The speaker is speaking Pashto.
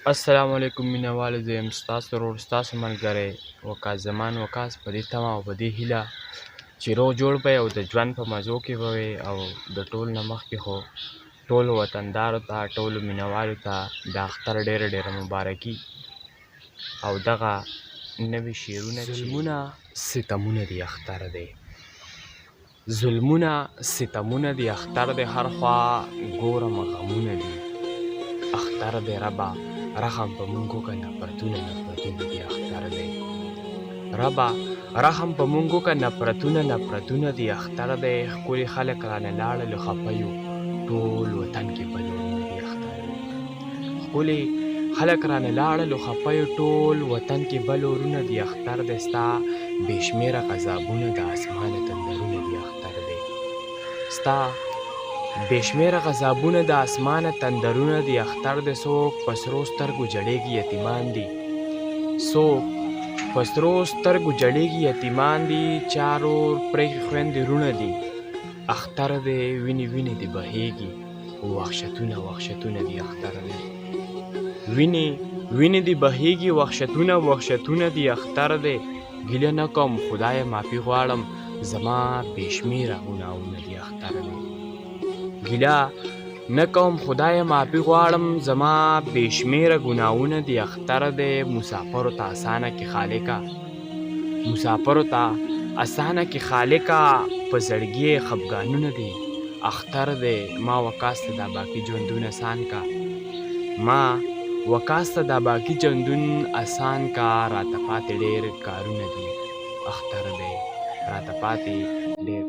السلام علیکم مینوالو، زه یم ستاسو ورور ستاسو ملګری وقاص زمان وقاص. په دې تمه او په دې هیله چې روغ جوړ به یې او د ژوند په مزو کې به وئ. او د ټول نه مخکې خو ټولو وطندارو ته، ټولو مینوالو ته د اختر ډېره ډېره مبارکي. او دغه نوي شعرونه ظلمونه ستمونه دي اختر دی، ظلمونه ستمونه دي اختر دی، هر خوا ګورم غمونه دي اختر دی. ربه رحم په مونږ وکړه، نفرتونه نفرتونه دي اختر دی. ربه رحم په مونږ وکړه، نفرتونه نفرتونه دي اختر دی. ښکلي خلک رانه لاړل خفه یو، ټول وطن کې بلورونه دي اختر دی. ښکلي خلک رانه لاړل خفه یو، ټول وطن کې بلورونه دي اختر دی. ستا بې شمېره غضبونه د اسمانه تندرونه دي اختر دی. ستا بې شمېره غضبونه د اسمانه تندرونه دي اختر دی. څوک په سرو سترګو جړېږي یتیمان دي، څوک په سرو سترګو جړېږي یتیمان دي، چا رور پرېښي خویندې وروڼه دي اختر دی. وینې وینې دې بهېږي، وحشتونه وحشتونه دي اختر دی. وینې وینې دې بهېږي، وحشتونه وحشتونه دي اختر دی. ګیله نه کوم خدایه معافي غواړم، زما بې شمېره ګناهونه دي اختر دی. ګیله نه کوم خدایه معافي غواړم، زما بې شمېره ګناهونه دي اختر دی. مسافرو ته اسانه کې خالقه، مسافرو ته اسانه کې خالقه، په زړګي خفګانونه دي اختر دی. ما وقاص ته دا باقي ژوندون اسان کا، ما وقاص ته دا باقي ژوندون اسان کا، راته پاتې ډېر کارونه دي اختر دی، راته پاتې ډېر